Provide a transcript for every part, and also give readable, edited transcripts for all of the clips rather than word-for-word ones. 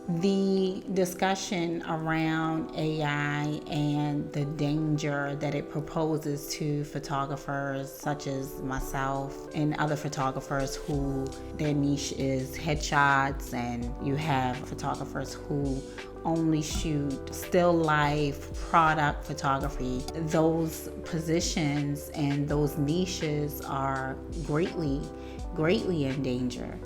The discussion around AI and the danger that it proposes to photographers such as myself and other photographers who their niche is headshots, and you have photographers who only shoot still life product photography. Those positions and those niches are greatly in danger.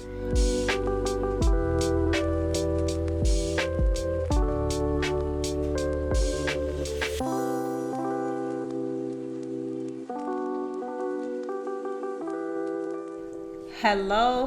Hello,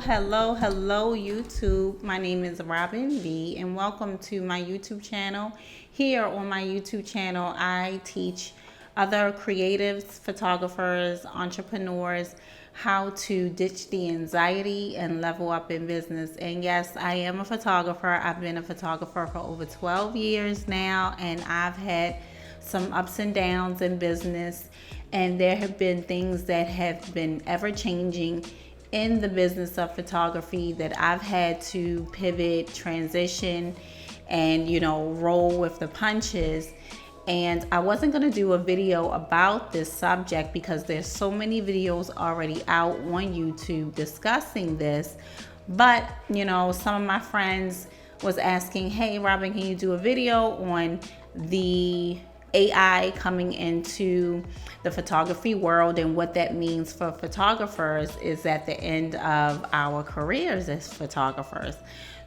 YouTube. My name is Robin B, and welcome to my YouTube channel. Here on my YouTube channel, I teach other creatives, photographers, entrepreneurs how to ditch the anxiety and level up in business. And yes, I am a photographer. I've been a photographer for over 12 years now, and I've had some ups and downs in business, and there have been things that have been ever changing in the business of photography that I've had to pivot, transition, and roll with the punches. And I wasn't going to do a video about this subject because there's so many videos already out on YouTube discussing this. But some of my friends was asking, hey Robin, can you do a video on the AI coming into the photography world and what that means for photographers is at the end of our careers as photographers.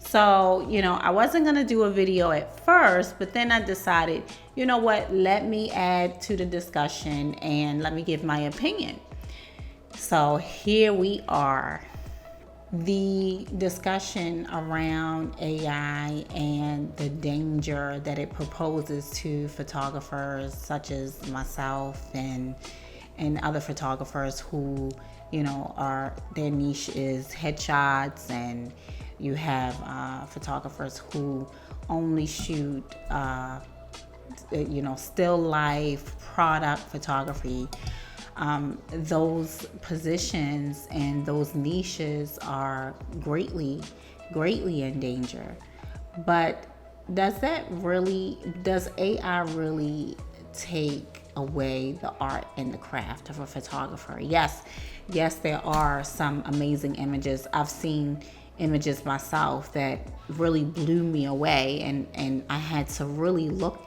So, I wasn't going to do a video at first, but then I decided, you know what, let me add to the discussion and let me give my opinion. So here we are. The discussion around AI and the danger that it proposes to photographers such as myself and other photographers who are their niche is headshots, and you have photographers who only shoot still life product photography. Those positions and those niches are greatly in danger. But does AI really take away the art and the craft of a photographer? Yes, there are some amazing images. I've seen images myself that really blew me away, and I had to really look.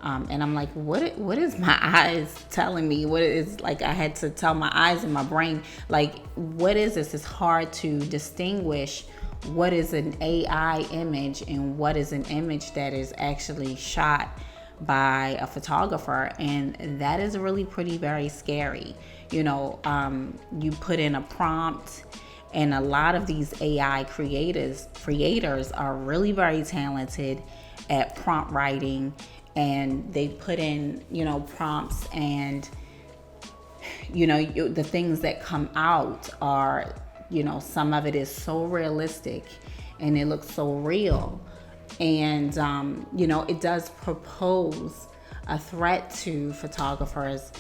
And I'm like, what is my eyes telling me? What is, like, I had to tell my eyes and my brain, like, what is this? It's hard to distinguish what is an AI image and what is an image that is actually shot by a photographer. And that is really very scary. You put in a prompt, and a lot of these AI creators are really very talented at prompt writing, and they put in prompts, and the things that come out are some of it is so realistic and it looks so real, and it does propose a threat to photographers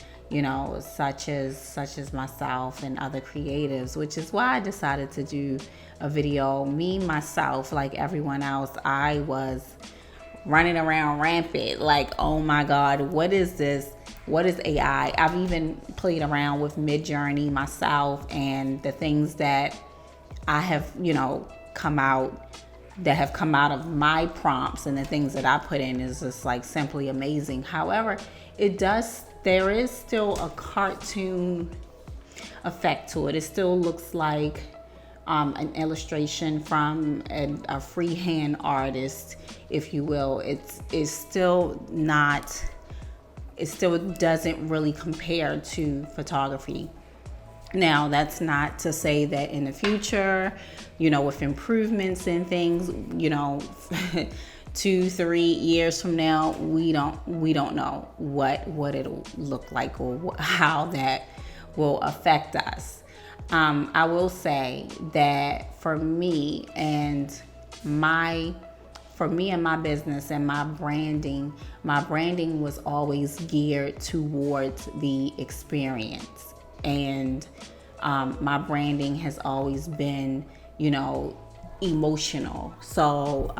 such as myself and other creatives, which is why I decided to do a video. Myself, like everyone else, I was running around rampant, like, oh my God, what is this? What is AI? I've even played around with Midjourney myself, and the things that I have, come out of my prompts and the things that I put in is just like simply amazing. However, there is still a cartoon effect to it. It still looks like an illustration from a freehand artist, if you will. It still doesn't really compare to photography. Now, that's not to say that in the future, with improvements and things, 2-3 years from now, we don't know what it'll look like or how that will affect us. I will say that for me and my business and my branding was always geared towards the experience. And my branding has always been, emotional. So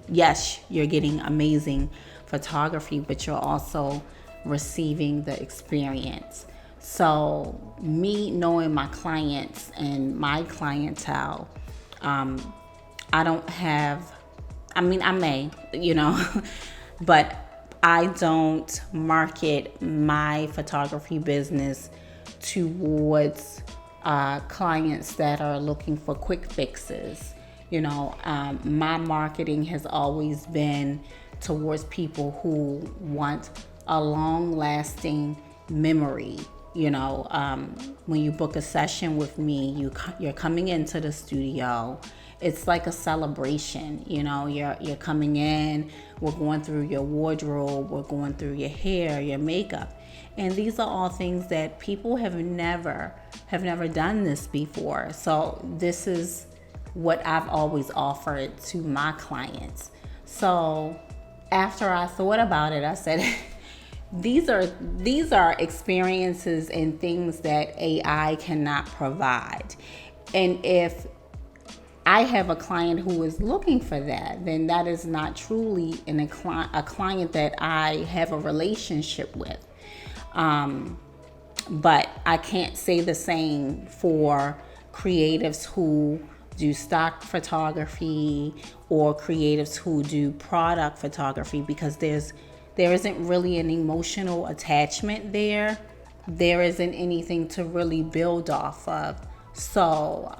yes, you're getting amazing photography, but you're also receiving the experience. So me knowing my clients and my clientele, I don't have, I mean, I may, but I don't market my photography business towards clients that are looking for quick fixes. My marketing has always been towards people who want a long lasting memory. When you book a session with me, you're coming into the studio. It's like a celebration. You're coming in, we're going through your wardrobe, we're going through your hair, your makeup. And these are all things that people have never done this before. So this is what I've always offered to my clients. So after I thought about it, I said, these are experiences and things that AI cannot provide. And if I have a client who is looking for that, then that is not truly a client that I have a relationship with. But I can't say the same for creatives who do stock photography or creatives who do product photography, because there isn't really an emotional attachment there. There isn't anything to really build off of. So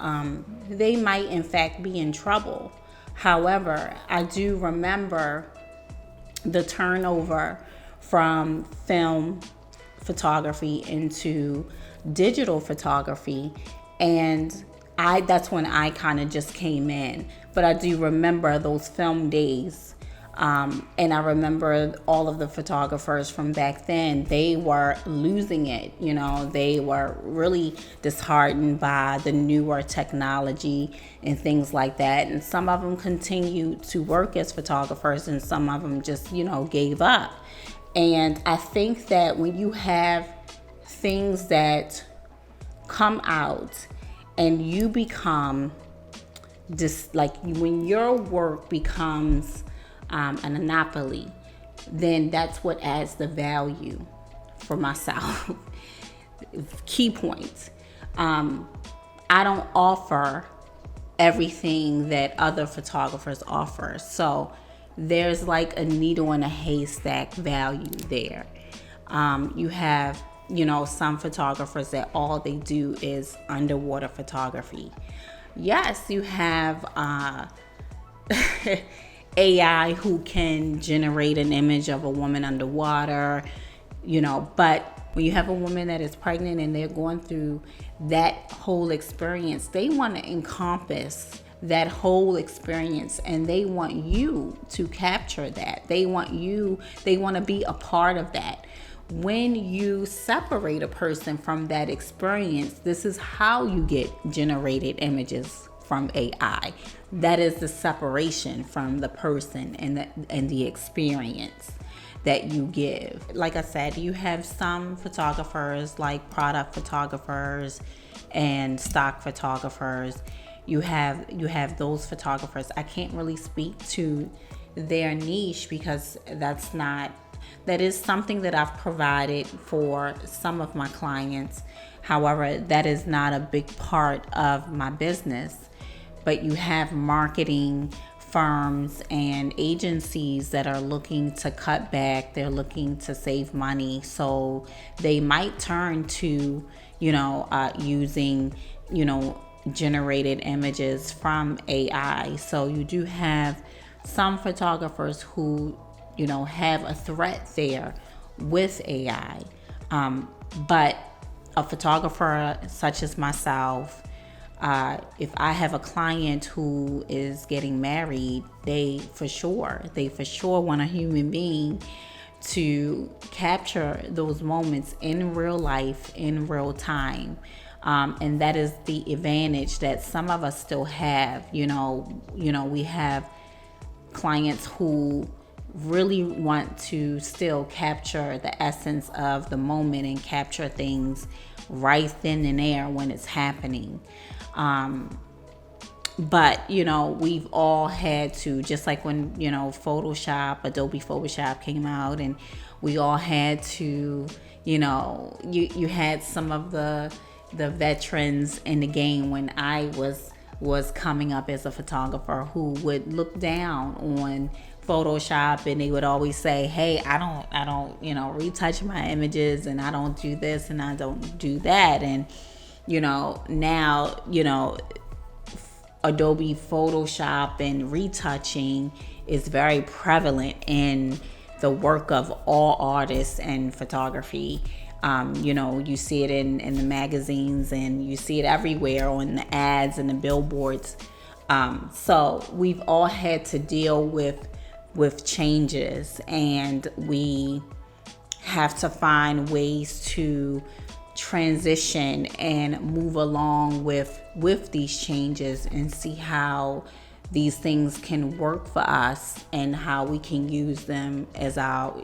they might in fact be in trouble. However, I do remember the turnover from film photography into digital photography, and that's when I kind of just came in. But I do remember those film days. And I remember all of the photographers from back then, they were losing it. They were really disheartened by the newer technology and things like that. And some of them continued to work as photographers, and some of them just, gave up. And I think that when you have things that come out and you become when your work becomes an monopoly, then that's what adds the value for myself. Key points. I don't offer everything that other photographers offer. So there's like a needle in a haystack value there. You have, some photographers that all they do is underwater photography. Yes, you have AI who can generate an image of a woman underwater, but when you have a woman that is pregnant and they're going through that whole experience, they want to encompass that whole experience, and they want you to capture that. They want to be a part of that. When you separate a person from that experience, this is how you get generated images from AI. That is the separation from the person and the experience that you give. Like I said, you have some photographers like product photographers and stock photographers. You have those photographers. I can't really speak to their niche because that is something that I've provided for some of my clients. However, that is not a big part of my business. But you have marketing firms and agencies that are looking to cut back. They're looking to save money. So they might turn to, using, generated images from AI. So you do have some photographers who, have a threat there with AI. But a photographer such as myself, if I have a client who is getting married, they for sure want a human being to capture those moments in real life, in real time. And that is the advantage that some of us still have. We have clients who really want to still capture the essence of the moment and capture things right then and there when it's happening. But we've all had to, just like when Adobe Photoshop came out, and we all had to, you had some of the veterans in the game when I was coming up as a photographer, who would look down on Photoshop, and they would always say, hey, I don't retouch my images, and I don't do this and I don't do that. And now Adobe Photoshop and retouching is very prevalent in the work of all artists and photography. You see it in the magazines, and you see it everywhere on the ads and the billboards. So we've all had to deal with changes, and we have to find ways to transition and move along with these changes, and see how these things can work for us, and how we can use them as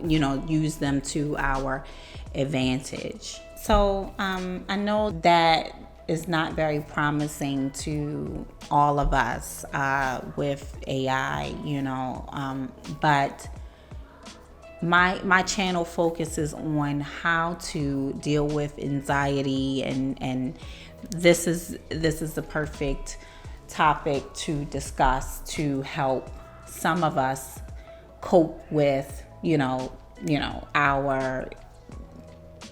use them to our advantage. So I know that is not very promising to all of us with AI, but my channel focuses on how to deal with anxiety, and this is the perfect topic to discuss, to help some of us cope with our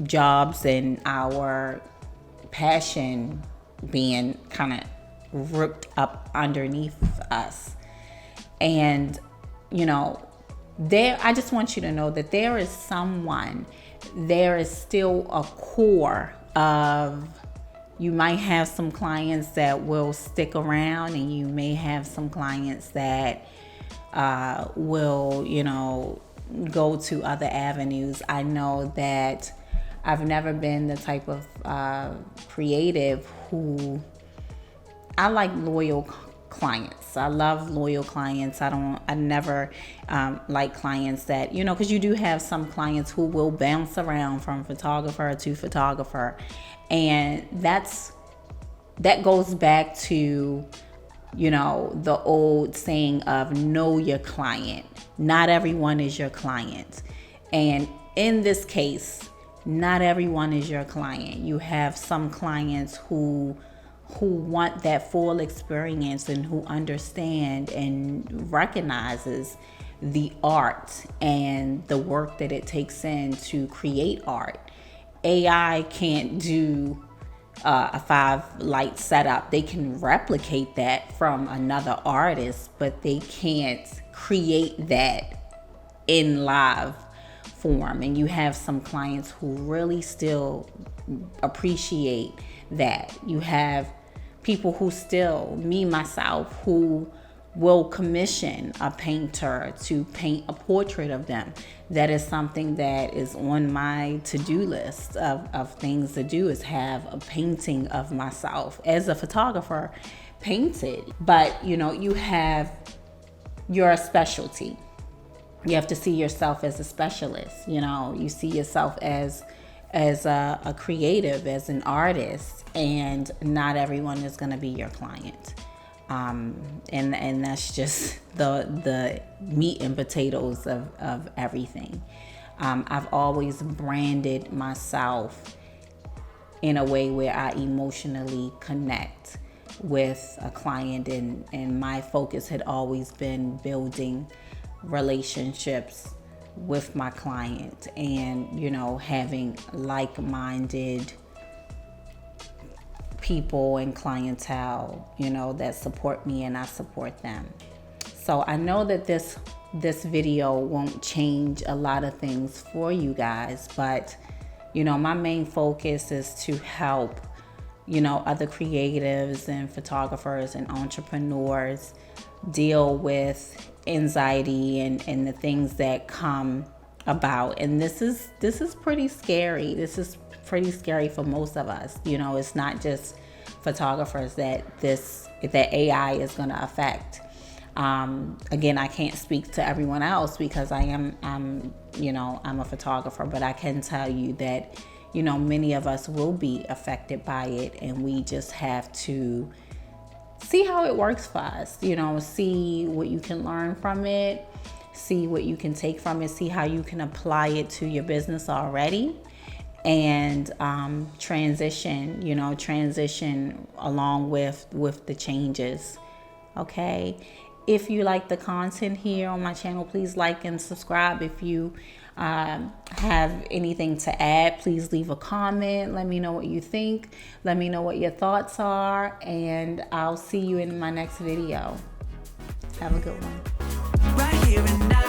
jobs and our passion being kind of ripped up underneath us. And I just want you to know that there is still a core of, you might have some clients that will stick around, and you may have some clients that will go to other avenues. I know that I've never been the type of creative who, I like loyal clients. I love loyal clients. I never like clients that, because you do have some clients who will bounce around from photographer to photographer. And that goes back to, the old saying of know your client. Not everyone is your client. And in this case, not everyone is your client. You have some clients who want that full experience, and who understand and recognizes the art and the work that it takes in to create art. AI can't do a 5-light setup. They can replicate that from another artist, but they can't create that in live form. And you have some clients who really still appreciate that. You have people who still, me myself, who will commission a painter to paint a portrait of them. That is something that is on my to-do list of things to do, is have a painting of myself as a photographer painted. But you have your specialty. You have to see yourself as a specialist. You see yourself as a creative, as an artist, and not everyone is going to be your client. And that's just the meat and potatoes of everything. I've always branded myself in a way where I emotionally connect with a client, and my focus had always been building relationships with my client, and having like-minded people and clientele that support me, and I support them. So I know that this video won't change a lot of things for you guys, but my main focus is to help other creatives and photographers and entrepreneurs deal with anxiety and the things that come about. And this is pretty scary. This is pretty scary for most of us. It's not just photographers that AI is going to affect. Again, I can't speak to everyone else because I'm a photographer, but I can tell you that many of us will be affected by it, and we just have to see how it works for us. You know, see what you can learn from it, see what you can take from it, see how you can apply it to your business already, and transition along with the changes. Okay, if you like the content here on my channel, please like and subscribe. If you have anything to add, please leave a comment. Let me know what you think. Let me know what your thoughts are, and I'll see you in my next video. Have a good one. Right here and now.